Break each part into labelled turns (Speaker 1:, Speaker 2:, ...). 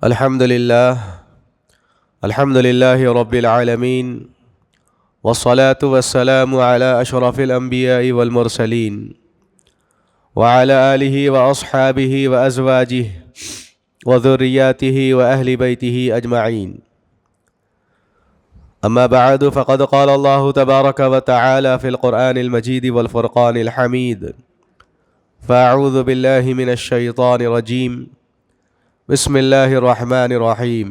Speaker 1: الحمد لله رب العالمين والصلاة والسلام على أشرف الأنبياء والمرسلين وعلى آله وأصحابه وأزواجه وذرياته وأهل بيته أجمعين. أما بعد، فقد قال الله تبارك وتعالى في القرآن المجيد والفرقان الحميد: فأعوذ بالله من الشيطان الرجيم، بسم الله الرحمن الرحيم.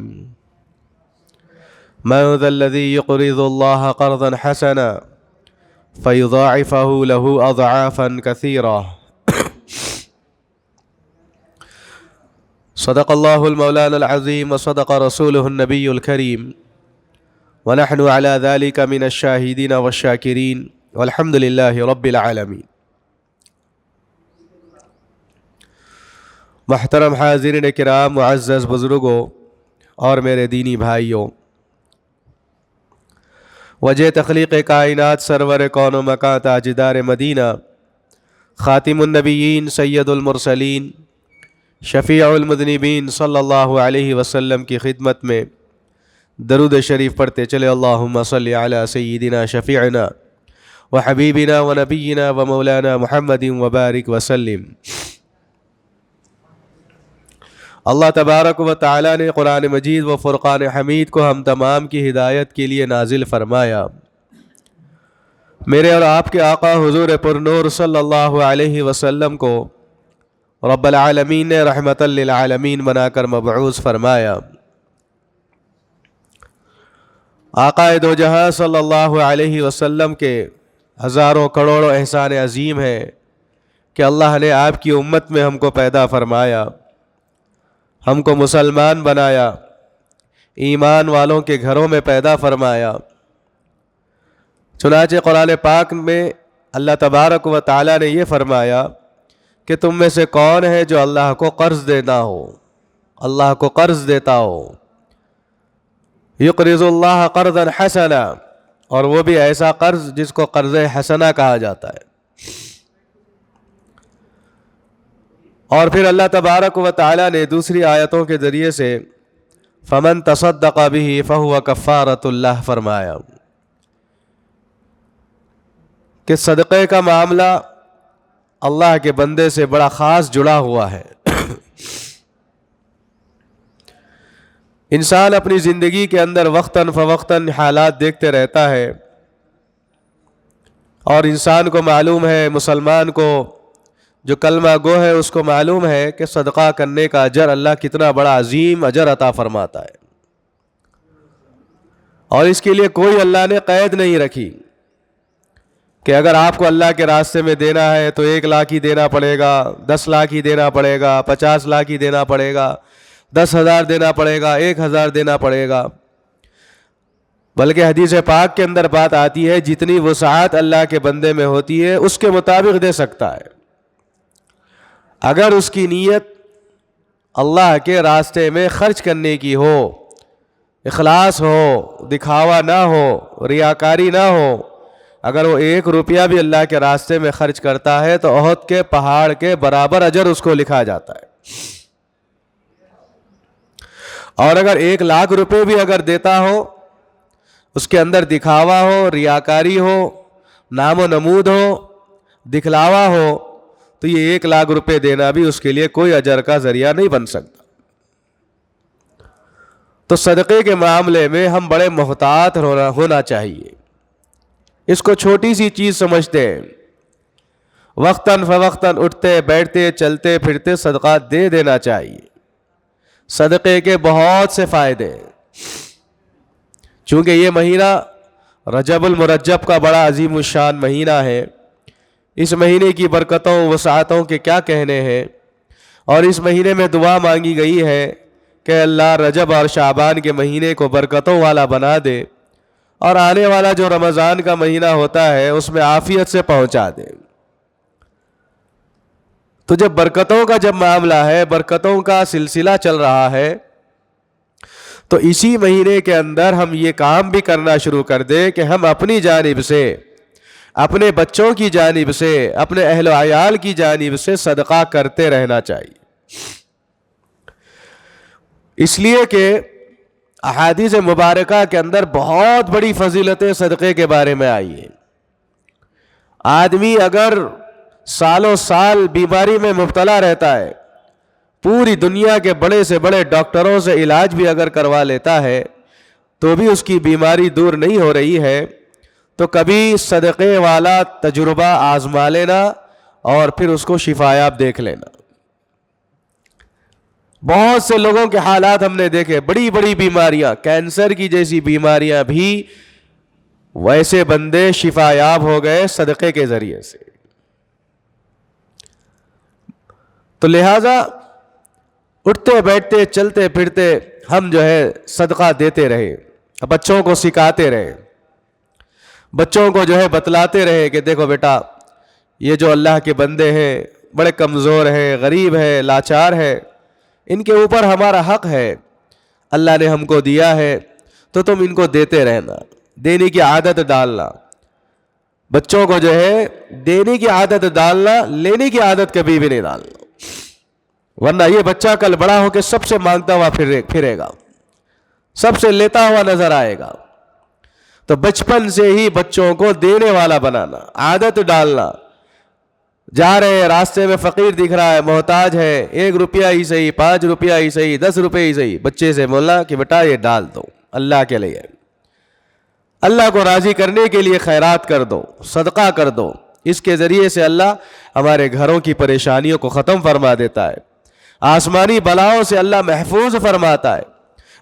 Speaker 1: من ذا الذي يقرض الله قرضا حسنا فيضاعفه له أضعافا كثيرة. صدق الله المولانا العظيم وصدق رسوله النبي الكريم، ونحن على ذلك من الشاهدين والشاكرين والحمد لله رب العالمين. محترم حاضرین کرام، معزز بزرگوں اور میرے دینی بھائیوں، وجہ تخلیق کائنات، سرور کون و مکان، تاجدار مدینہ، خاتم النبیین، سید المرسلین، شفیع المذنبین صلی اللہ علیہ وسلم کی خدمت میں درود شریف پڑھتے چلے. اللہم صلی علی سیدنا شفیعنا و حبیبنا و نبینا و مولانا محمد وبارک وسلم. اللہ تبارک و تعالی نے قرآن مجید و فرقان حمید کو ہم تمام کی ہدایت کے لیے نازل فرمایا. میرے اور آپ کے آقا حضور پر نور صلی اللہ علیہ وسلم کو رب العالمین نے رحمت للعالمین بنا کر مبعوث فرمایا. آقا دو جہاں صلی اللہ علیہ وسلم کے ہزاروں کروڑوں احسان عظیم ہے کہ اللہ نے آپ کی امت میں ہم کو پیدا فرمایا، ہم کو مسلمان بنایا، ایمان والوں کے گھروں میں پیدا فرمایا. چنانچہ قرآن پاک میں اللہ تبارک و تعالی نے یہ فرمایا کہ تم میں سے کون ہے جو اللہ کو قرض دینا ہو، اللہ کو قرض دیتا ہو. یقرض اللہ قرضا حسنا، اور وہ بھی ایسا قرض جس کو قرض حسنہ کہا جاتا ہے. اور پھر اللہ تبارک و تعالی نے دوسری آیتوں کے ذریعے سے فمن تصدق به فهو کفارۃ اللہ فرمایا کہ صدقے کا معاملہ اللہ کے بندے سے بڑا خاص جڑا ہوا ہے. انسان اپنی زندگی کے اندر وقتاً فوقتاً حالات دیکھتے رہتا ہے، اور انسان کو معلوم ہے، مسلمان کو جو کلمہ گو ہے اس کو معلوم ہے کہ صدقہ کرنے کا اجر اللہ کتنا بڑا عظیم اجر عطا فرماتا ہے، اور اس کے لیے کوئی اللہ نے قید نہیں رکھی کہ اگر آپ کو اللہ کے راستے میں دینا ہے تو 1 لاکھ ہی دینا پڑے گا، 10 لاکھ ہی دینا پڑے گا، 50 لاکھ ہی دینا پڑے گا، 10,000 دینا پڑے گا، 1,000 دینا پڑے گا. بلکہ حدیث پاک کے اندر بات آتی ہے جتنی وسعت اللہ کے بندے میں ہوتی ہے اس کے مطابق دے سکتا ہے، اگر اس کی نیت اللہ کے راستے میں خرچ کرنے کی ہو، اخلاص ہو، دکھاوا نہ ہو، ریاکاری نہ ہو. اگر وہ 1 روپیہ بھی اللہ کے راستے میں خرچ کرتا ہے تو احد کے پہاڑ کے برابر اجر اس کو لکھا جاتا ہے. اور اگر 1 لاکھ روپے بھی اگر دیتا ہو، اس کے اندر دکھاوا ہو، ریاکاری ہو، نام و نمود ہو، دکھلاوا ہو، تو یہ 1 لاکھ روپے دینا بھی اس کے لیے کوئی اجر کا ذریعہ نہیں بن سکتا. تو صدقے کے معاملے میں ہم بڑے محتاط ہونا چاہیے. اس کو چھوٹی سی چیز سمجھتے ہیں، وقتاً فوقتاً اٹھتے بیٹھتے چلتے پھرتے صدقہ دے دینا چاہیے. صدقے کے بہت سے فائدے ہیں. چونکہ یہ مہینہ رجب المرجب کا بڑا عظیم الشان مہینہ ہے، اس مہینے کی برکتوں وسعتوں کے کیا کہنے ہیں. اور اس مہینے میں دعا مانگی گئی ہے کہ اللہ رجب اور شعبان کے مہینے کو برکتوں والا بنا دے، اور آنے والا جو رمضان کا مہینہ ہوتا ہے اس میں عافیت سے پہنچا دے. تو جب برکتوں کا جب معاملہ ہے، برکتوں کا سلسلہ چل رہا ہے، تو اسی مہینے کے اندر ہم یہ کام بھی کرنا شروع کر دیں کہ ہم اپنی جانب سے، اپنے بچوں کی جانب سے، اپنے اہل و عیال کی جانب سے صدقہ کرتے رہنا چاہیے. اس لیے کہ احادیث مبارکہ کے اندر بہت بڑی فضیلتیں صدقے کے بارے میں آئی ہیں. آدمی اگر سالوں سال بیماری میں مبتلا رہتا ہے، پوری دنیا کے بڑے سے بڑے ڈاکٹروں سے علاج بھی اگر کروا لیتا ہے تو بھی اس کی بیماری دور نہیں ہو رہی ہے، تو کبھی صدقے والا تجربہ آزما لینا اور پھر اس کو شفایاب دیکھ لینا. بہت سے لوگوں کے حالات ہم نے دیکھے، بڑی بڑی بیماریاں، کینسر کی جیسی بیماریاں بھی ویسے بندے شفایاب ہو گئے صدقے کے ذریعے سے. تو لہذا اٹھتے بیٹھتے چلتے پھرتے ہم جو ہے صدقہ دیتے رہے، بچوں کو سکھاتے رہے، بچوں کو جو ہے بتلاتے رہے کہ دیکھو بیٹا، یہ جو اللہ کے بندے ہیں بڑے کمزور ہیں، غریب ہیں، لاچار ہیں، ان کے اوپر ہمارا حق ہے، اللہ نے ہم کو دیا ہے تو تم ان کو دیتے رہنا، دینے کی عادت ڈالنا. بچوں کو جو ہے دینے کی عادت ڈالنا، لینے کی عادت کبھی بھی نہیں ڈالنا، ورنہ یہ بچہ کل بڑا ہو کے سب سے مانگتا ہوا پھرے گا، سب سے لیتا ہوا نظر آئے گا. تو بچپن سے ہی بچوں کو دینے والا بنانا، عادت ڈالنا. جا رہے ہیں راستے میں فقیر دکھ رہا ہے، محتاج ہے، 1 روپیہ ہی صحیح، 5 روپیہ ہی صحیح، 10 روپے ہی صحیح، بچے سے بولنا کہ بیٹا یہ ڈال دو اللہ کے لیے، اللہ کو راضی کرنے کے لیے خیرات کر دو، صدقہ کر دو. اس کے ذریعے سے اللہ ہمارے گھروں کی پریشانیوں کو ختم فرما دیتا ہے، آسمانی بلاؤں سے اللہ محفوظ فرماتا ہے،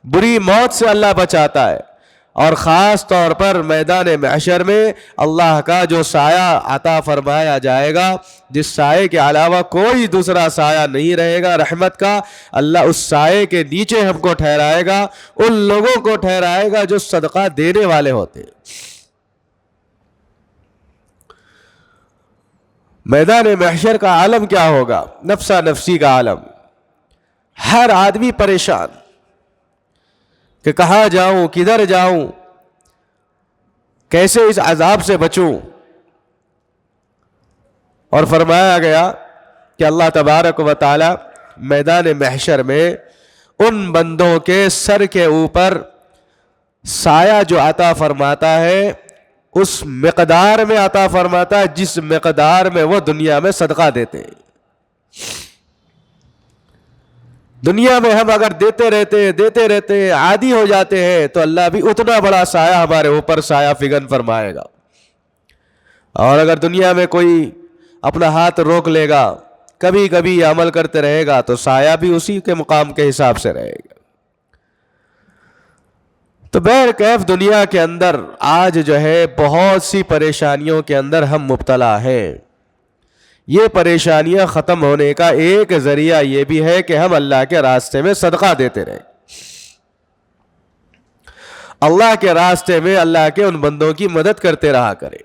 Speaker 1: بری موت سے اللہ بچاتا ہے. اور خاص طور پر میدان محشر میں اللہ کا جو سایہ عطا فرمایا جائے گا، جس سائے کے علاوہ کوئی دوسرا سایہ نہیں رہے گا رحمت کا، اللہ اس سائے کے نیچے ہم کو ٹھہرائے گا، ان لوگوں کو ٹھہرائے گا جو صدقہ دینے والے ہوتے. میدان محشر کا عالم کیا ہوگا؟ نفسا نفسی کا عالم. ہر آدمی پریشان کہ کہاں جاؤں، کدھر جاؤں، کیسے اس عذاب سے بچوں. اور فرمایا گیا کہ اللہ تبارک و تعالی میدان محشر میں ان بندوں کے سر کے اوپر سایہ جو عطا فرماتا ہے اس مقدار میں عطا فرماتا ہے جس مقدار میں وہ دنیا میں صدقہ دیتے ہیں. دنیا میں ہم اگر دیتے رہتے عادی ہو جاتے ہیں تو اللہ بھی اتنا بڑا سایہ ہمارے اوپر سایہ فگن فرمائے گا. اور اگر دنیا میں کوئی اپنا ہاتھ روک لے گا، کبھی کبھی عمل کرتے رہے گا، تو سایہ بھی اسی کے مقام کے حساب سے رہے گا. تو بہرکیف دنیا کے اندر آج جو ہے بہت سی پریشانیوں کے اندر ہم مبتلا ہیں. یہ پریشانیاں ختم ہونے کا ایک ذریعہ یہ بھی ہے کہ ہم اللہ کے راستے میں صدقہ دیتے رہیں. اللہ کے راستے میں اللہ کے ان بندوں کی مدد کرتے رہا کریں.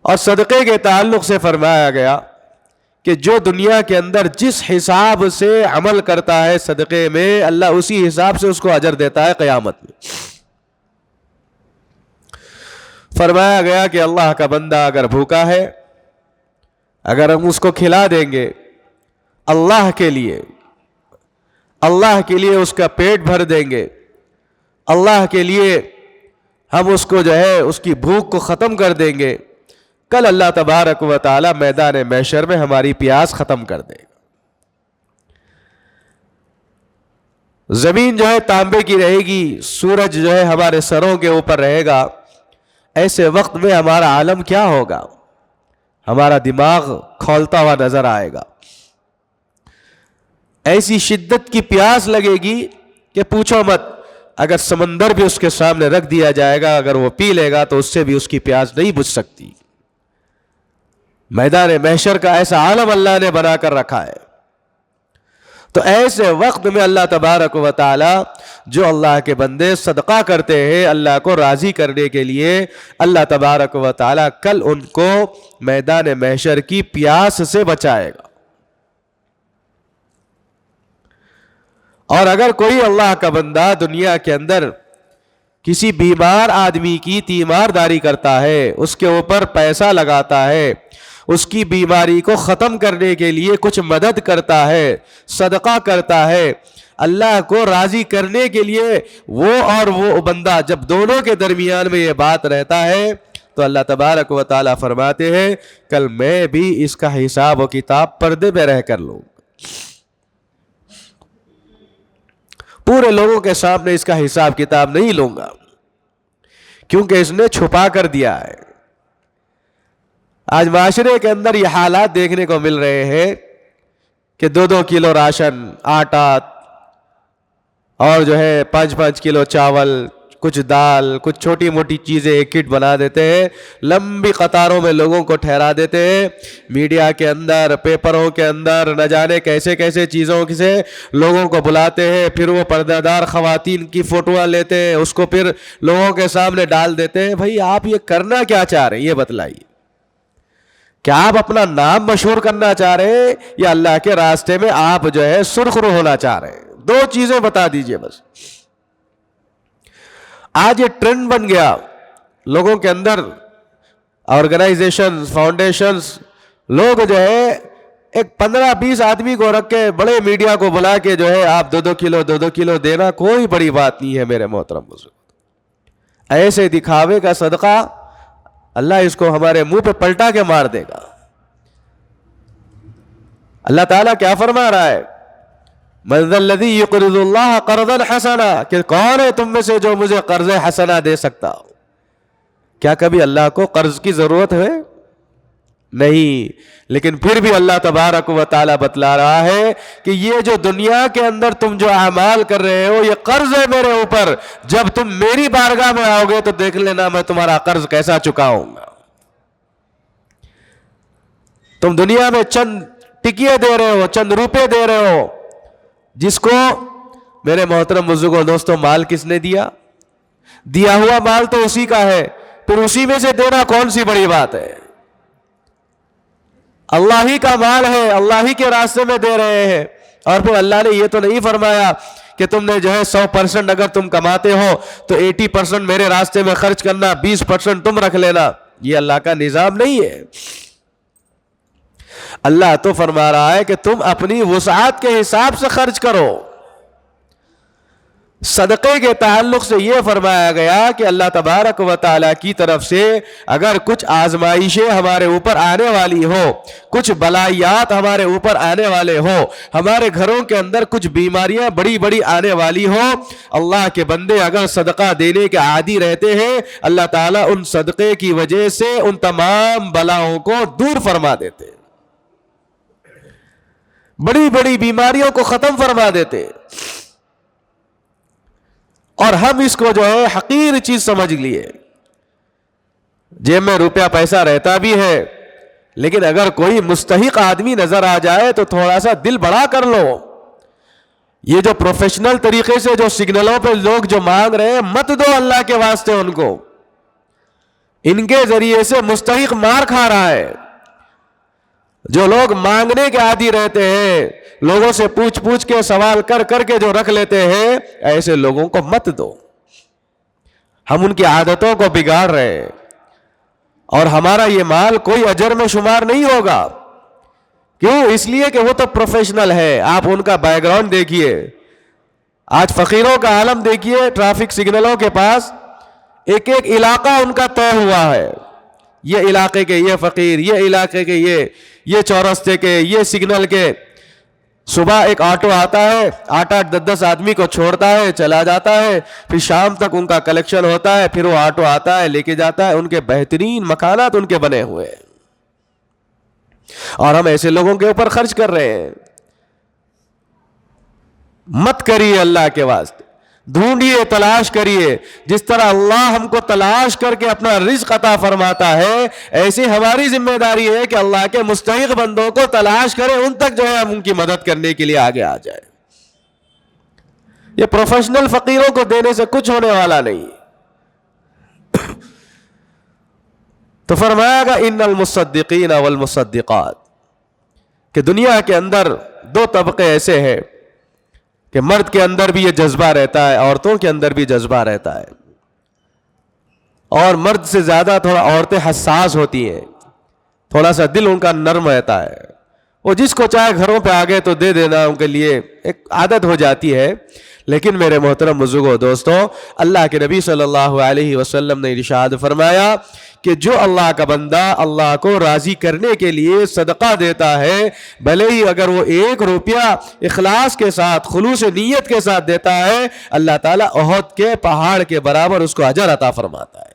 Speaker 1: اور صدقے کے تعلق سے فرمایا گیا کہ جو دنیا کے اندر جس حساب سے عمل کرتا ہے صدقے میں، اللہ اسی حساب سے اس کو اجر دیتا ہے قیامت میں. فرمایا گیا کہ اللہ کا بندہ اگر بھوکا ہے، اگر ہم اس کو کھلا دیں گے اللہ کے لیے اس کا پیٹ بھر دیں گے، اللہ کے لیے ہم اس کو جو ہے اس کی بھوک کو ختم کر دیں گے، کل اللہ تبارک و تعالی میدان محشر میں ہماری پیاس ختم کر دے گا. زمین جو ہے تانبے کی رہے گی، سورج جو ہے ہمارے سروں کے اوپر رہے گا. ایسے وقت میں ہمارا عالم کیا ہوگا؟ ہمارا دماغ کھولتا ہوا نظر آئے گا. ایسی شدت کی پیاس لگے گی کہ پوچھو مت. اگر سمندر بھی اس کے سامنے رکھ دیا جائے گا، اگر وہ پی لے گا تو اس سے بھی اس کی پیاس نہیں بجھ سکتی. میدان محشر کا ایسا عالم اللہ نے بنا کر رکھا ہے. تو ایسے وقت میں اللہ تبارک و تعالی جو اللہ کے بندے صدقہ کرتے ہیں اللہ کو راضی کرنے کے لیے، اللہ تبارک و تعالی کل ان کو میدان محشر کی پیاس سے بچائے گا. اور اگر کوئی اللہ کا بندہ دنیا کے اندر کسی بیمار آدمی کی تیمارداری کرتا ہے، اس کے اوپر پیسہ لگاتا ہے، اس کی بیماری کو ختم کرنے کے لیے کچھ مدد کرتا ہے, صدقہ کرتا ہے, اللہ کو راضی کرنے کے لیے وہ اور وہ بندہ جب دونوں کے درمیان میں یہ بات رہتا ہے تو اللہ تبارک و تعالیٰ فرماتے ہیں کل میں بھی اس کا حساب و کتاب پردے میں رہ کر لوں, پورے لوگوں کے سامنے اس کا حساب کتاب نہیں لوں گا, کیونکہ اس نے چھپا کر دیا ہے. آج معاشرے کے اندر یہ حالات دیکھنے کو مل رہے ہیں کہ 2-2 کلو راشن, آٹا اور جو ہے 5-5 کلو چاول, کچھ دال, کچھ چھوٹی موٹی چیزیں ایک کٹ بنا دیتے ہیں, لمبی قطاروں میں لوگوں کو ٹھہرا دیتے ہیں, میڈیا کے اندر, پیپروں کے اندر نہ جانے کیسے کیسے چیزوں سے لوگوں کو بلاتے ہیں, پھر وہ پردہ دار خواتین کی فوٹوਆਂ لیتے ہیں, اس کو پھر لوگوں کے سامنے ڈال دیتے ہیں. بھائی آپ یہ کرنا کیا چاہ رہے ہیں یہ بتلائیے, کیا آپ اپنا نام مشہور کرنا چاہ رہے ہیں یا اللہ کے راستے میں آپ جو ہے سرخرو ہونا چاہ رہے ہیں؟ 2 چیزیں بتا دیجئے بس. آج یہ ٹرینڈ بن گیا لوگوں کے اندر, آرگنائزیشن, فاؤنڈیشنز, لوگ جو ہے ایک 15-20 آدمی کو رکھ کے بڑے میڈیا کو بلا کے جو ہے آپ 2-2 کلو دینا کوئی بڑی بات نہیں ہے میرے محترم بزرگ. ایسے دکھاوے کا صدقہ اللہ اس کو ہمارے منہ پہ پلٹا کے مار دے گا. اللہ تعالیٰ کیا فرما رہا ہے, من ذا الذی یقرض اللہ قرضا حسنا, کہ کون ہے تم میں سے جو مجھے قرض حسنا دے سکتا ہو. کیا کبھی اللہ کو قرض کی ضرورت ہے؟ نہیں. لیکن پھر بھی اللہ تبارک و تعالیٰ بتلا رہا ہے کہ یہ جو دنیا کے اندر تم جو اعمال کر رہے ہو یہ قرض ہے میرے اوپر, جب تم میری بارگاہ میں آؤ گے تو دیکھ لینا میں تمہارا قرض کیسا چکاؤں گا. تم دنیا میں چند ٹکیے دے رہے ہو, چند روپے دے رہے ہو, جس کو میرے محترم بزرگوں دوستوں مال کس نے دیا؟ دیا ہوا مال تو اسی کا ہے, پھر اسی میں سے دینا کون سی بڑی بات ہے؟ اللہ ہی کا مال ہے, اللہ ہی کے راستے میں دے رہے ہیں. اور پھر اللہ نے یہ تو نہیں فرمایا کہ تم نے جو ہے 100% اگر تم کماتے ہو تو 80% میرے راستے میں خرچ کرنا, 20% تم رکھ لینا. یہ اللہ کا نظام نہیں ہے. اللہ تو فرما رہا ہے کہ تم اپنی وسعت کے حساب سے خرچ کرو. صدقے کے تعلق سے یہ فرمایا گیا کہ اللہ تبارک و تعالیٰ کی طرف سے اگر کچھ آزمائشیں ہمارے اوپر آنے والی ہو, کچھ بلائیات ہمارے اوپر آنے والے ہو, ہمارے گھروں کے اندر کچھ بیماریاں بڑی بڑی آنے والی ہو, اللہ کے بندے اگر صدقہ دینے کے عادی رہتے ہیں اللہ تعالیٰ ان صدقے کی وجہ سے ان تمام بلاؤں کو دور فرما دیتے, بڑی بڑی بیماریوں کو ختم فرما دیتے. اور ہم اس کو جو ہے حقیر چیز سمجھ لیے. جیب میں روپیہ پیسہ رہتا بھی ہے, لیکن اگر کوئی مستحق آدمی نظر آ جائے تو تھوڑا سا دل بڑا کر لو. یہ جو پروفیشنل طریقے سے جو سگنلوں پہ لوگ جو مانگ رہے ہیں مت دو اللہ کے واسطے ان کو, ان کے ذریعے سے مستحق مار کھا رہا ہے. جو لوگ مانگنے کے عادی رہتے ہیں, لوگوں سے پوچھ کے سوال کر کے جو رکھ لیتے ہیں, ایسے لوگوں کو مت دو. ہم ان کی عادتوں کو بگاڑ رہے ہیں اور ہمارا یہ مال کوئی اجر میں شمار نہیں ہوگا. کیوں؟ اس لیے کہ وہ تو پروفیشنل ہے. آپ ان کا بیک گراؤنڈ دیکھیے, آج فقیروں کا عالم دیکھیے. ٹریفک سگنلوں کے پاس ایک ایک علاقہ ان کا طے ہوا ہے. یہ علاقے کے یہ فقیر, یہ علاقے کے یہ چورستے کے, یہ سگنل کے. صبح ایک آٹو آتا ہے, 8-10 آدمی کو چھوڑتا ہے, چلا جاتا ہے, پھر شام تک ان کا کلیکشن ہوتا ہے, پھر وہ آٹو آتا ہے لے کے جاتا ہے. ان کے بہترین مکانات ان کے بنے ہوئے ہیں اور ہم ایسے لوگوں کے اوپر خرچ کر رہے ہیں. مت کریے اللہ کے واسطے, ڈھونڈیے, تلاش کریے. جس طرح اللہ ہم کو تلاش کر کے اپنا رزق عطا فرماتا ہے, ایسی ہماری ذمہ داری ہے کہ اللہ کے مستحق بندوں کو تلاش کریں, ان تک جو ہے ہم ان کی مدد کرنے کے لیے آگے آ جائیں. یہ پروفیشنل فقیروں کو دینے سے کچھ ہونے والا نہیں. تو فرمایا گا ان المصدقین والمصدقات, کہ دنیا کے اندر 2 طبقے ایسے ہیں کہ مرد کے اندر بھی یہ جذبہ رہتا ہے, عورتوں کے اندر بھی جذبہ رہتا ہے. اور مرد سے زیادہ تھوڑا عورتیں حساس ہوتی ہیں. تھوڑا سا دل ان کا نرم رہتا ہے. وہ جس کو چاہے گھروں پہ آگے تو دے دینا ان کے لیے ایک عادت ہو جاتی ہے. لیکن میرے محترم بزرگوں دوستوں, اللہ کے نبی صلی اللہ علیہ وسلم نے ارشاد فرمایا کہ جو اللہ کا بندہ اللہ کو راضی کرنے کے لیے صدقہ دیتا ہے, بھلے ہی اگر وہ 1 روپیہ اخلاص کے ساتھ خلوص نیت کے ساتھ دیتا ہے, اللہ تعالیٰ احد کے پہاڑ کے برابر اس کو اجر عطا فرماتا ہے.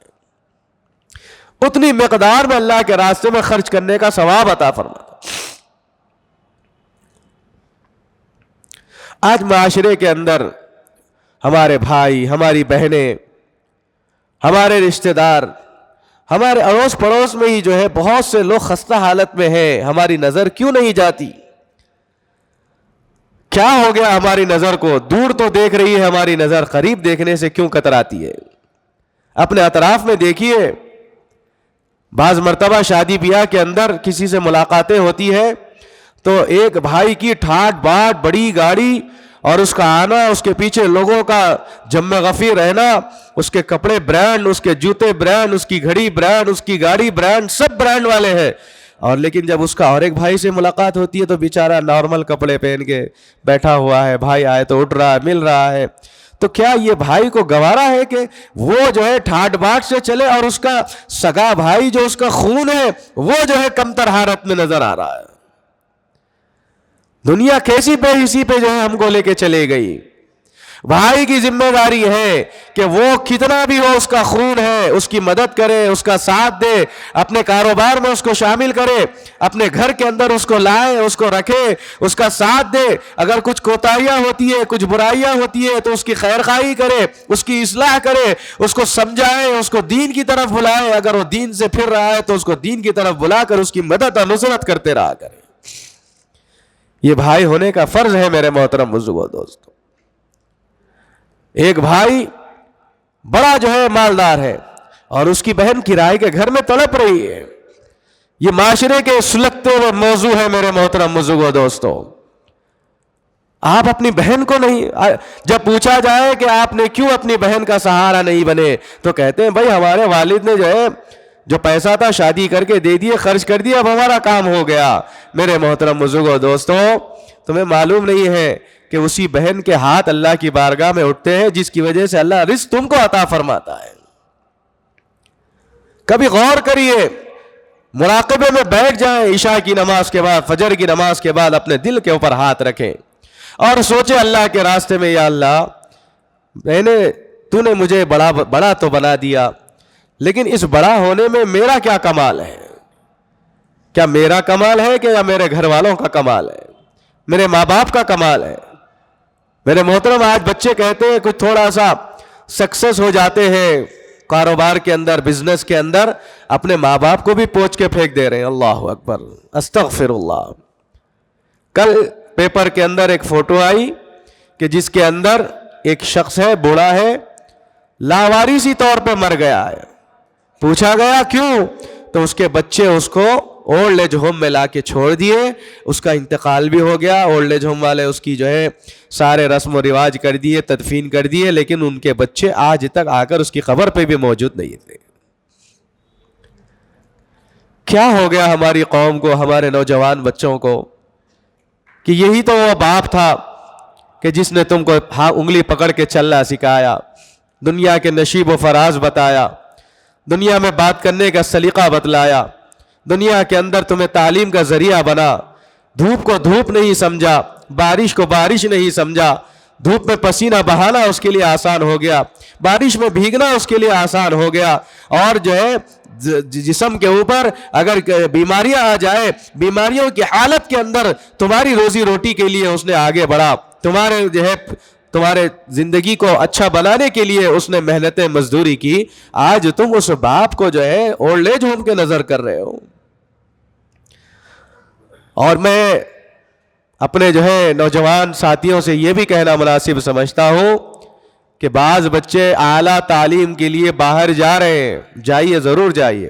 Speaker 1: اتنی مقدار میں اللہ کے راستے میں خرچ کرنے کا ثواب عطا فرماتا ہے. آج معاشرے کے اندر ہمارے بھائی, ہماری بہنیں, ہمارے رشتہ دار, ہمارے اڑوس پڑوس میں ہی جو ہے بہت سے لوگ خستہ حالت میں ہیں. ہماری نظر کیوں نہیں جاتی؟ کیا ہو گیا ہماری نظر کو؟ دور تو دیکھ رہی ہے ہماری نظر, قریب دیکھنے سے کیوں کتراتی ہے؟ اپنے اطراف میں دیکھیے. بعض مرتبہ شادی بیاہ کے اندر کسی سے ملاقاتیں ہوتی ہے تو ایک بھائی کی ٹھاٹ باٹ, بڑی گاڑی اور اس کا آنا, اس کے پیچھے لوگوں کا جم غفیر رہنا, اس کے کپڑے برانڈ, اس کے جوتے برانڈ, اس کی گھڑی برانڈ, اس کی گاڑی برانڈ, سب برانڈ والے ہیں. اور لیکن جب اس کا اور ایک بھائی سے ملاقات ہوتی ہے تو بیچارہ نارمل کپڑے پہن کے بیٹھا ہوا ہے. بھائی آئے تو اٹھ رہا ہے, مل رہا ہے. تو کیا یہ بھائی کو گوارا ہے کہ وہ جو ہے ٹھاٹ باٹ سے چلے اور اس کا سگا بھائی جو اس کا خون ہے وہ جو ہے کمتر حالت میں نظر آ رہا ہے؟ دنیا کیسی بے حسی پہ جو ہے ہم کو لے کے چلے گئی. بھائی کی ذمہ داری ہے کہ وہ کتنا بھی ہو اس کا خون ہے اس کی مدد کرے, اس کا ساتھ دے, اپنے کاروبار میں اس کو شامل کرے, اپنے گھر کے اندر اس کو لائے, اس کو رکھے, اس کا ساتھ دے. اگر کچھ کوتاہیاں ہوتی ہے, کچھ برائیاں ہوتی ہے تو اس کی خیر خواہی کرے, اس کی اصلاح کرے, اس کو سمجھائے, اس کو دین کی طرف بلائے. اگر وہ دین سے پھر رہا ہے تو اس کو دین کی طرف بلا کر اس کی مدد اور نصرت کرتے رہا کرے. یہ بھائی ہونے کا فرض ہے میرے محترم بزرگوں دوستو. ایک بھائی بڑا جو ہے مالدار ہے اور اس کی بہن کرائے کے گھر میں تڑپ رہی ہے. یہ معاشرے کے سلگتے ہوئے موضوع ہے میرے محترم بزرگوں دوستو. آپ اپنی بہن کو نہیں, جب پوچھا جائے کہ آپ نے کیوں اپنی بہن کا سہارا نہیں بنے تو کہتے ہیں بھائی ہمارے والد نے جو ہے جو پیسہ تھا شادی کر کے دے دیے, خرچ کر دیا, اب ہمارا کام ہو گیا. میرے محترم بزرگوں دوستو, تمہیں معلوم نہیں ہے کہ اسی بہن کے ہاتھ اللہ کی بارگاہ میں اٹھتے ہیں جس کی وجہ سے اللہ رزق تم کو عطا فرماتا ہے. کبھی غور کریے, مراقبے میں بیٹھ جائیں, عشاء کی نماز کے بعد, فجر کی نماز کے بعد اپنے دل کے اوپر ہاتھ رکھیں اور سوچیں اللہ کے راستے میں, یا اللہ تو نے مجھے بڑا تو بنا دیا, لیکن اس بڑا ہونے میں میرا کیا کمال ہے؟ کیا میرا کمال ہے کہ یا میرے گھر والوں کا کمال ہے, میرے ماں باپ کا کمال ہے؟ میرے محترم, آج بچے کہتے ہیں کچھ تھوڑا سا سکسیس ہو جاتے ہیں کاروبار کے اندر, بزنس کے اندر, اپنے ماں باپ کو بھی پوچھ کے پھینک دے رہے ہیں. اللہ اکبر, استغفر اللہ. کل پیپر کے اندر ایک فوٹو آئی کہ جس کے اندر ایک شخص ہے, بوڑھا ہے, لاوارثی طور پہ مر گیا ہے. پوچھا گیا کیوں, تو اس کے بچے اس کو اولڈ ایج ہوم میں لا کے چھوڑ دیے, اس کا انتقال بھی ہو گیا. اولڈ ایج ہوم والے اس کی جو ہے سارے رسم و رواج کر دیے, تدفین کر دیے, لیکن ان کے بچے آج تک آ کر اس کی قبر پہ بھی موجود نہیں تھے. کیا ہو گیا ہماری قوم کو, ہمارے نوجوان بچوں کو, کہ یہی تو وہ باپ تھا کہ جس نے تم کو انگلی پکڑ کے چلنا سکھایا, دنیا کے نشیب و فراز بتایا, دنیا میں بات کرنے کا سلیقہ بتلایا, دنیا کے اندر تمہیں تعلیم کا ذریعہ بنا. دھوپ کو دھوپ نہیں سمجھا, بارش کو بارش نہیں سمجھا. دھوپ میں پسینہ بہانا اس کے لیے آسان ہو گیا, بارش میں بھیگنا اس کے لیے آسان ہو گیا. اور جو ہے جسم کے اوپر اگر بیماریاں آ جائے, بیماریوں کی حالت کے اندر تمہاری روزی روٹی کے لیے اس نے آگے بڑھا, تمہارے جو ہے تمہارے زندگی کو اچھا بنانے کے لیے اس نے محنتیں مزدوری کی. آج تم اس باپ کو جو ہے اولڈ ایج ہوم کے نظر کر رہے ہو. اور میں اپنے جو ہے نوجوان ساتھیوں سے یہ بھی کہنا مناسب سمجھتا ہوں کہ بعض بچے اعلیٰ تعلیم کے لیے باہر جا رہے ہیں, جائیے, ضرور جائیے.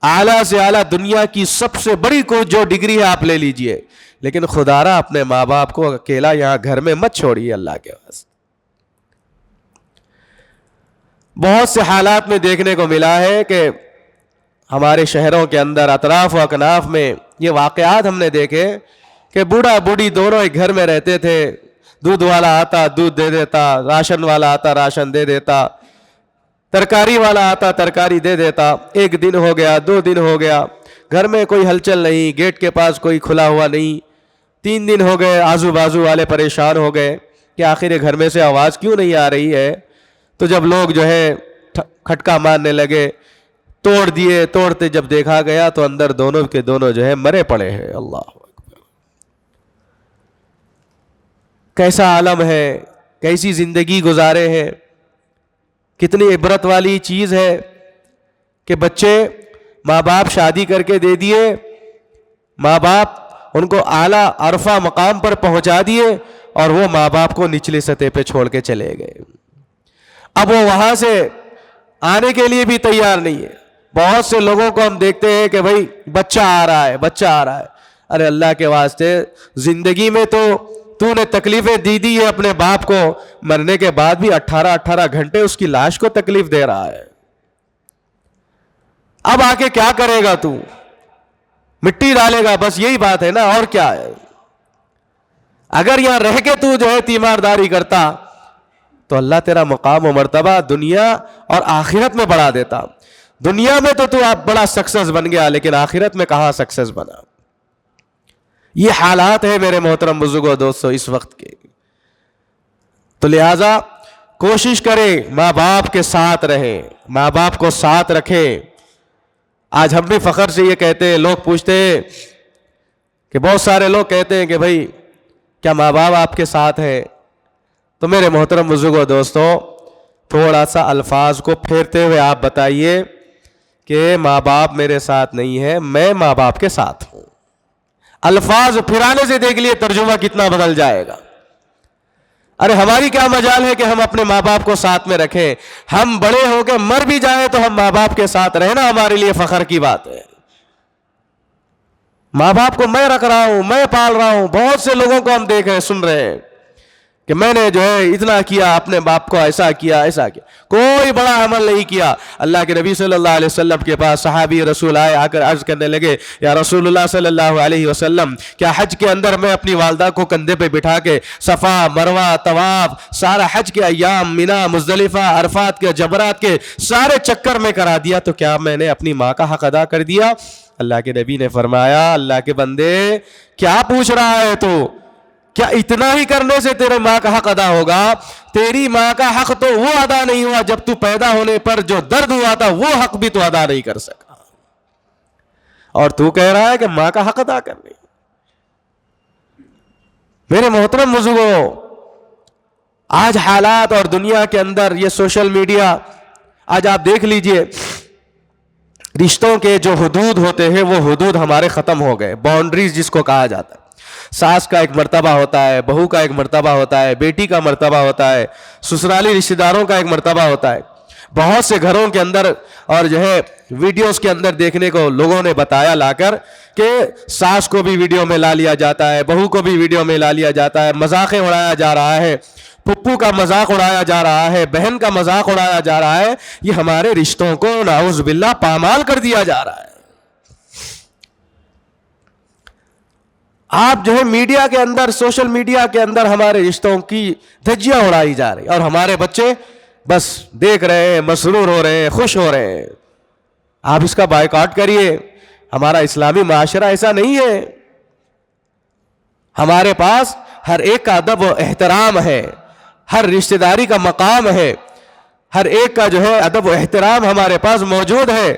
Speaker 1: اعلیٰ سے اعلیٰ دنیا کی سب سے بڑی کوئی جو ڈگری ہے آپ لے لیجئے, لیکن خدارا اپنے ماں باپ کو اکیلا یہاں گھر میں مت چھوڑیے اللہ کے واسطے. بہت سے حالات میں دیکھنے کو ملا ہے کہ ہمارے شہروں کے اندر اطراف و اکناف میں یہ واقعات ہم نے دیکھے کہ بوڑھا بوڑھی دونوں ایک گھر میں رہتے تھے. دودھ والا آتا دودھ دے دیتا, راشن والا آتا راشن دے دیتا, ترکاری والا آتا ترکاری دے دیتا. ایک دن ہو گیا, 2 دن ہو گیا, گھر میں کوئی ہلچل نہیں, گیٹ کے پاس کوئی کھلا ہوا نہیں. 3 دن ہو گئے, آزو بازو والے پریشان ہو گئے کہ آخر گھر میں سے آواز کیوں نہیں آ رہی ہے. تو جب لوگ جو ہے کھٹکا مارنے لگے, توڑ دیے, توڑتے جب دیکھا گیا تو اندر دونوں کے دونوں جو ہے مرے پڑے ہیں. اللہ اکبر, کیسا عالم ہے, کیسی زندگی گزارے ہیں. کتنی عبرت والی چیز ہے کہ بچے ماں باپ شادی کر کے دے دیے, ماں باپ ان کو اعلیٰ عرفہ مقام پر پہنچا دیے اور وہ ماں باپ کو نچلی سطح پہ چھوڑ کے چلے گئے. اب وہ وہاں سے آنے کے لیے بھی تیار نہیں ہے. بہت سے لوگوں کو ہم دیکھتے ہیں کہ بھائی بچہ آ رہا ہے, بچہ آ رہا ہے. ارے اللہ کے واسطے, زندگی میں تو نے تکلیفیں دی ہے اپنے باپ کو, مرنے کے بعد بھی 18 گھنٹے اس کی لاش کو تکلیف دے رہا ہے. اب آ کے کیا کرے گا تو؟ مٹی ڈالے گا, بس یہی بات ہے نا, اور کیا ہے. اگر یہاں رہ کے تو جو ہے تیمارداری کرتا تو اللہ تیرا مقام و مرتبہ دنیا اور آخرت میں بڑھا دیتا. دنیا میں تو آپ بڑا سکسیس بن گیا, لیکن آخرت میں کہاں سکسیس بنا. یہ حالات ہے میرے محترم بزرگوں دوستو اس وقت کے. تو لہذا کوشش کریں ماں باپ کے ساتھ رہیں, ماں باپ کو ساتھ رکھیں. آج ہم بھی فخر سے یہ کہتے ہیں, لوگ پوچھتے ہیں کہ بہت سارے لوگ کہتے ہیں کہ بھائی کیا ماں باپ آپ کے ساتھ ہے؟ تو میرے محترم بزرگوں دوستو, تھوڑا سا الفاظ کو پھیرتے ہوئے آپ بتائیے کہ ماں باپ میرے ساتھ نہیں ہے, میں ماں باپ کے ساتھ ہوں. الفاظ پھرانے سے دیکھ لیے ترجمہ کتنا بدل جائے گا. ارے ہماری کیا مجال ہے کہ ہم اپنے ماں باپ کو ساتھ میں رکھیں. ہم بڑے ہو کے مر بھی جائیں تو ہم ماں باپ کے ساتھ رہنا ہمارے لیے فخر کی بات ہے. ماں باپ کو میں رکھ رہا ہوں, میں پال رہا ہوں. بہت سے لوگوں کو ہم دیکھ رہے ہیں, سن رہے ہیں کہ میں نے جو ہے اتنا کیا, اپنے باپ کو ایسا کیا ایسا کیا. کوئی بڑا عمل نہیں کیا. اللہ کے نبی صلی اللہ علیہ وسلم کے پاس صحابی رسول آئے, آ کر عرض کرنے لگے, یا رسول اللہ صلی اللہ علیہ وسلم, کیا حج کے اندر میں اپنی والدہ کو کندھے پہ بٹھا کے صفا مروہ طواف سارا حج کے ایام, منا مزدلفہ عرفات کے جبرات کے سارے چکر میں کرا دیا, تو کیا میں نے اپنی ماں کا حق ادا کر دیا؟ اللہ کے نبی نے فرمایا, اللہ کے بندے کیا پوچھ رہا ہے تو؟ کیا اتنا ہی کرنے سے تیرے ماں کا حق ادا ہوگا؟ تیری ماں کا حق تو وہ ادا نہیں ہوا جب تو پیدا ہونے پر جو درد ہوا تھا وہ حق بھی تو ادا نہیں کر سکا, اور تو کہہ رہا ہے کہ ماں کا حق ادا کرنے. میرے محترم بزرگوں, آج حالات اور دنیا کے اندر یہ سوشل میڈیا, آج آپ دیکھ لیجئے رشتوں کے جو حدود ہوتے ہیں وہ حدود ہمارے ختم ہو گئے. باؤنڈریز جس کو کہا جاتا ہے, ساس کا ایک مرتبہ ہوتا ہے, بہو کا ایک مرتبہ ہوتا ہے, بیٹی کا مرتبہ ہوتا ہے, سسرالی رشتہ داروں کا ایک مرتبہ ہوتا ہے. بہت سے گھروں کے اندر اور جو ہے ویڈیوز کے اندر دیکھنے کو لوگوں نے بتایا لا کر کہ ساس کو بھی ویڈیو میں لا لیا جاتا ہے, بہو کو بھی ویڈیو میں لا لیا جاتا ہے, مذاقیں اڑایا جا رہا ہے, پھپھو کا مذاق اڑایا جا رہا ہے, بہن کا مذاق اڑایا جا رہا ہے. یہ ہمارے رشتوں کو نعوذ باللہ پامال کر دیا جا رہا ہے. آپ جو ہے میڈیا کے اندر, سوشل میڈیا کے اندر ہمارے رشتوں کی دھجیاں اڑائی جا رہی, اور ہمارے بچے بس دیکھ رہے ہیں, مسرور ہو رہے ہیں, خوش ہو رہے ہیں. آپ اس کا بائیکاٹ کریے. ہمارا اسلامی معاشرہ ایسا نہیں ہے. ہمارے پاس ہر ایک کا ادب و احترام ہے, ہر رشتہ داری کا مقام ہے, ہر ایک کا جو ہے ادب و احترام ہمارے پاس موجود ہے,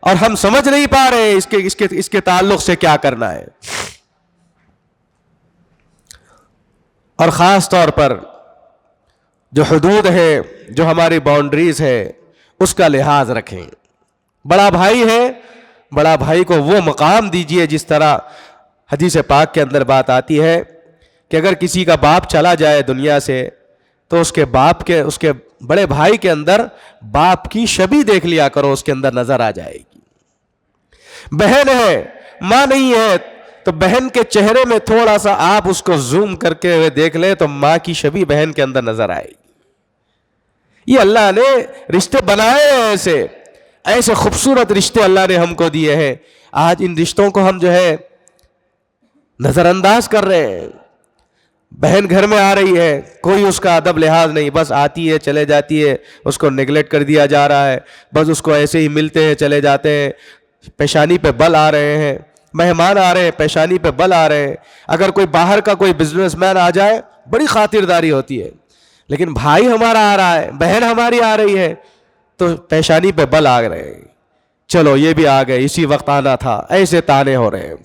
Speaker 1: اور ہم سمجھ نہیں پا رہے ہیں اس کے تعلق سے کیا کرنا ہے. اور خاص طور پر جو حدود ہے, جو ہماری باؤنڈریز ہے, اس کا لحاظ رکھیں. بڑا بھائی ہے, بڑا بھائی کو وہ مقام دیجئے جس طرح حدیث پاک کے اندر بات آتی ہے کہ اگر کسی کا باپ چلا جائے دنیا سے تو اس کے بڑے بھائی کے اندر باپ کی شبیہ دیکھ لیا کرو, اس کے اندر نظر آ جائے گی. بہن ہے, ماں نہیں ہے, تو بہن کے چہرے میں تھوڑا سا آپ اس کو زوم کر کے دیکھ لیں تو ماں کی شبیہ بہن کے اندر نظر آئے گی. یہ اللہ نے رشتے بنائے ہیں ایسے. ایسے خوبصورت رشتے اللہ نے ہم کو دیے ہیں، آج ان رشتوں کو ہم جو ہے نظر انداز کر رہے ہیں. بہن گھر میں آ رہی ہے، کوئی اس کا ادب لحاظ نہیں، بس آتی ہے چلے جاتی ہے، اس کو نیگلیکٹ کر دیا جا رہا ہے، بس اس کو ایسے ہی ملتے ہیں چلے جاتے ہیں، پیشانی پہ بل آ رہے ہیں، مہمان آ رہے ہیں پیشانی پہ بل آ رہے ہیں. اگر کوئی باہر کا کوئی بزنس مین آ جائے بڑی خاطرداری ہوتی ہے، لیکن بھائی ہمارا آ رہا ہے، بہن ہماری آ رہی ہے تو پیشانی پہ بل آ رہے ہیں، چلو یہ بھی آ گئے، اسی وقت آنا تھا، ایسے تانے ہو رہے ہیں.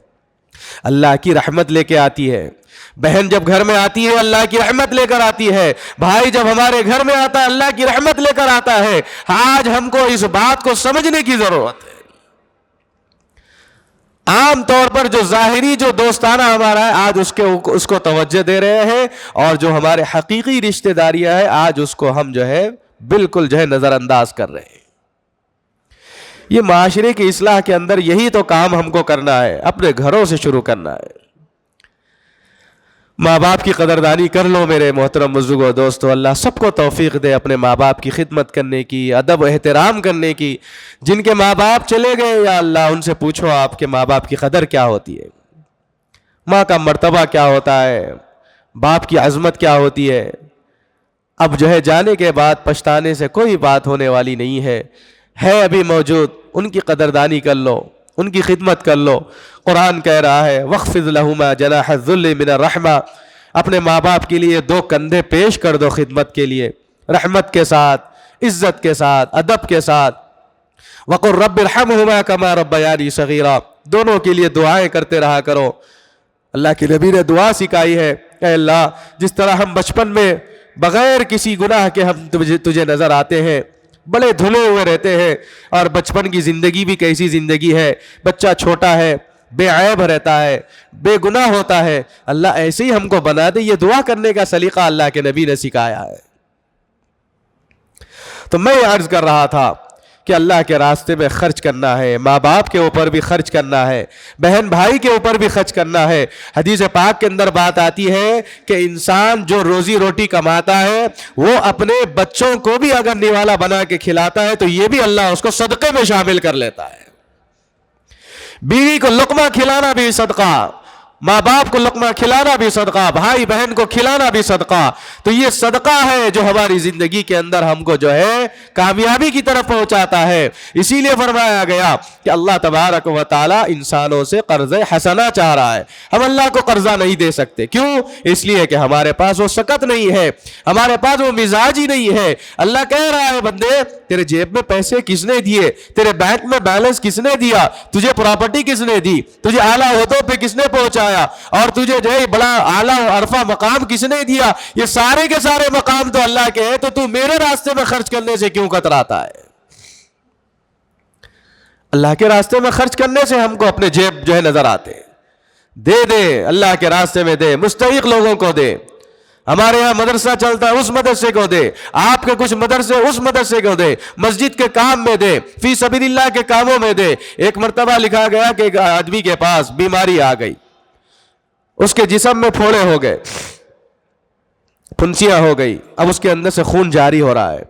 Speaker 1: اللہ کی رحمت لے کے آتی ہے. بہن جب گھر میں آتی ہے اللہ کی رحمت لے کر آتی ہے، بھائی جب ہمارے گھر میں آتا ہے اللہ کی رحمت لے کر آتا ہے. آج ہم کو اس بات کو سمجھنے کی ضرورت ہے. عام طور پر جو ظاہری جو دوستانہ ہمارا ہے آج اس کو توجہ دے رہے ہیں، اور جو ہمارے حقیقی رشتہ داریاں ہیں آج اس کو ہم جو ہے بالکل جو ہے نظر انداز کر رہے ہیں. یہ معاشرے کی اصلاح کے اندر یہی تو کام ہم کو کرنا ہے، اپنے گھروں سے شروع کرنا ہے. ماں باپ کی قدردانی کر لو میرے محترم بزرگوں دوستو. اللہ سب کو توفیق دے اپنے ماں باپ کی خدمت کرنے کی، ادب و احترام کرنے کی. جن کے ماں باپ چلے گئے یا اللہ ان سے پوچھو آپ کے ماں باپ کی قدر کیا ہوتی ہے، ماں کا مرتبہ کیا ہوتا ہے، باپ کی عظمت کیا ہوتی ہے. اب جو ہے جانے کے بعد پچھتانے سے کوئی بات ہونے والی نہیں ہے ابھی موجود. ان کی قدردانی کر لو، ان کی خدمت کر لو. قرآن کہہ رہا ہے وَاخْفِضْ لَهُمَا جَنَاحَ الذُّلِّ مِنَ الرَّحْمَةِ. اپنے ماں باپ کے لیے 2 کندھے پیش کر دو خدمت کے لیے، رحمت کے ساتھ، عزت کے ساتھ، ادب کے ساتھ. وَقُلْ رَبِّ ارْحَمْهُمَا كَمَا رَبَّيَانِي صَغِيرًا. دونوں کے لیے دعائیں کرتے رہا کرو. اللہ کے نبی نے دعا سکھائی ہے، اے اللہ جس طرح ہم بچپن میں بغیر کسی گناہ کے ہم تجھے نظر آتے ہیں، بڑے دھلے ہوئے رہتے ہیں، اور بچپن کی زندگی بھی کیسی زندگی ہے، بچہ چھوٹا ہے، بے عیب رہتا ہے، بے گناہ ہوتا ہے، اللہ ایسے ہی ہم کو بنا دے. یہ دعا کرنے کا سلیقہ اللہ کے نبی نے سکھایا ہے. تو میں یہ عرض کر رہا تھا کہ اللہ کے راستے میں خرچ کرنا ہے، ماں باپ کے اوپر بھی خرچ کرنا ہے، بہن بھائی کے اوپر بھی خرچ کرنا ہے. حدیث پاک کے اندر بات آتی ہے کہ انسان جو روزی روٹی کماتا ہے وہ اپنے بچوں کو بھی اگر نوالا بنا کے کھلاتا ہے تو یہ بھی اللہ اس کو صدقے میں شامل کر لیتا ہے. بیوی کو لقمہ کھلانا بھی صدقہ، ماں باپ کو لقمہ کھلانا بھی صدقہ، بھائی بہن کو کھلانا بھی صدقہ. تو یہ صدقہ ہے جو ہماری زندگی کے اندر ہم کو جو ہے کامیابی کی طرف پہنچاتا ہے. اسی لیے فرمایا گیا کہ اللہ تبارک و تعالی انسانوں سے قرض حسنہ چاہ رہا ہے. ہم اللہ کو قرضہ نہیں دے سکتے، کیوں؟ اس لیے کہ ہمارے پاس وہ سکت نہیں ہے، ہمارے پاس وہ مزاج ہی نہیں ہے. اللہ کہہ رہا ہے بندے تیرے جیب میں پیسے کس نے دیے، تیرے بینک میں بیلنس کس نے دیا، تجھے پراپرٹی کس نے دی، تجھے اعلیٰ عہدوں پہ کس نے پہنچایا، اور تجھے جو ہے بڑا اعلیٰ عرفہ مقام کس نے دیا. یہ سارے کے سارے مقام تو اللہ کے ہیں، تو میرے راستے میں خرچ کرنے سے کیوں کتراتا ہے؟ اللہ کے راستے میں خرچ کرنے سے ہم کو اپنے جیب جو ہے نظر آتے ہیں. دے اللہ کے راستے میں دے، مستحق لوگوں کو دے. ہمارے ہاں مدرسہ چلتا ہے اس مدرسے کو دے، آپ کے کچھ مدرسے اس مدرسے کو دے، مسجد کے کام میں دے، فی سبیل اللہ کے کاموں میں دے. ایک مرتبہ لکھا گیا کہ ایک آدمی کے پاس بیماری آ گئی، اس کے جسم میں پھوڑے ہو گئے، پھنسیاں ہو گئی، اب اس کے اندر سے خون جاری ہو رہا ہے.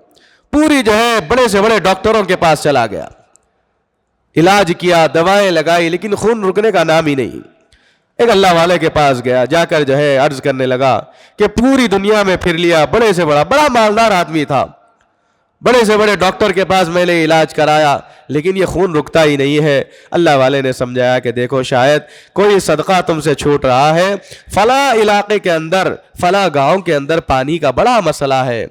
Speaker 1: پوری جو ہے بڑے سے بڑے ڈاکٹروں کے پاس چلا گیا، علاج کیا، دوائیں لگائی، لیکن خون رکنے کا نام ہی نہیں. ایک اللہ والے کے پاس گیا، جا کر جو ہے عرض کرنے لگا کہ پوری دنیا میں پھر لیا، بڑے سے بڑا مالدار آدمی تھا، بڑے سے بڑے ڈاکٹر کے پاس میں نے علاج کرایا، لیکن یہ خون رکتا ہی نہیں ہے. اللہ والے نے سمجھایا کہ دیکھو شاید کوئی صدقہ تم سے چھوٹ رہا ہے. فلاں علاقے کے اندر، فلاں گاؤں کے اندر پانی کا بڑا مسئلہ ہے،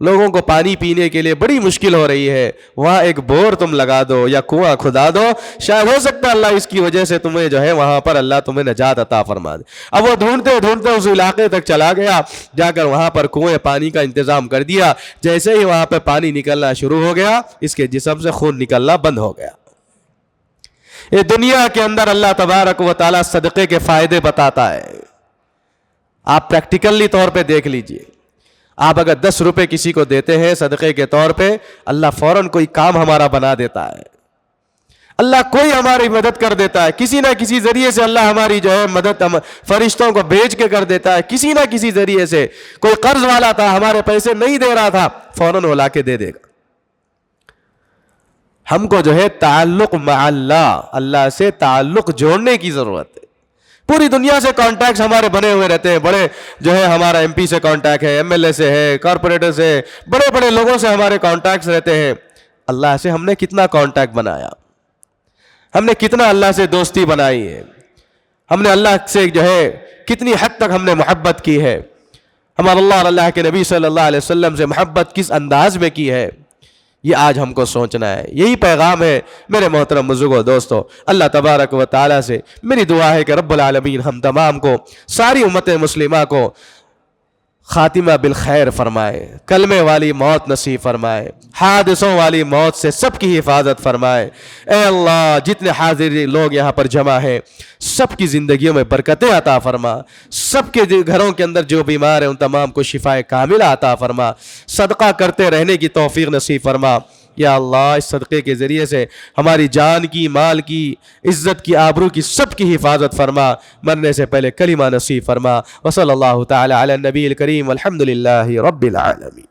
Speaker 1: لوگوں کو پانی پینے کے لیے بڑی مشکل ہو رہی ہے، وہاں ایک بور تم لگا دو یا کنواں کھدا دو، شاید ہو سکتا ہے اللہ اس کی وجہ سے تمہیں جو ہے وہاں پر اللہ تمہیں نجات عطا فرما دے. اب وہ ڈھونڈتے ڈھونڈتے اس علاقے تک چلا گیا، جا کر وہاں پر کنویں پانی کا انتظام کر دیا. جیسے ہی وہاں پہ پانی نکلنا شروع ہو گیا، اس کے جسم سے خون نکلنا بند ہو گیا. یہ دنیا کے اندر اللہ تبارک و تعالیٰ صدقے کے فائدے بتاتا ہے. آپ پریکٹیکلی طور پہ دیکھ لیجئے، آپ اگر 10 روپے کسی کو دیتے ہیں صدقے کے طور پہ، اللہ فوراً کوئی کام ہمارا بنا دیتا ہے، اللہ کوئی ہماری مدد کر دیتا ہے، کسی نہ کسی ذریعے سے اللہ ہماری جو ہے مدد فرشتوں کو بھیج کے کر دیتا ہے، کسی نہ کسی ذریعے سے. کوئی قرض والا تھا، ہمارے پیسے نہیں دے رہا تھا، فوراً وہ لا کے دے دے گا. ہم کو جو ہے تعلق مع اللہ، اللہ سے تعلق جوڑنے کی ضرورت ہے۔ پوری دنیا سے کانٹیکٹس ہمارے بنے ہوئے رہتے ہیں، بڑے جو ہے ہمارا ایم پی سے کانٹیکٹ ہے، ایم ایل اے سے ہے، کارپوریٹر سے، بڑے بڑے لوگوں سے ہمارے کانٹیکٹس رہتے ہیں۔ اللہ سے ہم نے کتنا کانٹیکٹ بنایا؟ ہم نے کتنا اللہ سے دوستی بنائی ہے؟ ہم نے اللہ سے جو ہے کتنی حد تک ہم نے محبت کی ہے؟ ہم اللہ اور اللہ کے نبی صلی اللہ علیہ وسلم سے محبت کس انداز میں کی ہے؟ یہ آج ہم کو سوچنا ہے۔ یہی پیغام ہے میرے محترم بزرگوں، دوستو۔ اللہ تبارک و تعالیٰ سے میری دعا ہے کہ رب العالمین ہم تمام کو، ساری امت مسلمہ کو خاتمہ بالخیر فرمائے، کلمے والی موت نصیب فرمائے، حادثوں والی موت سے سب کی حفاظت فرمائے۔ اے اللہ، جتنے حاضر لوگ یہاں پر جمع ہیں سب کی زندگیوں میں برکتیں عطا فرما، سب کے گھروں کے اندر جو بیمار ہیں ان تمام کو شفائے کاملہ عطا فرما، صدقہ کرتے رہنے کی توفیق نصیب فرما۔ یا اللہ، اس صدقے کے ذریعے سے ہماری جان کی، مال کی، عزت کی، آبرو کی سب کی حفاظت فرما، مرنے سے پہلے کلمہ نصیب فرما۔ وصلی اللہ تعالی علی النبی الکریم والحمد للہ رب العالمین۔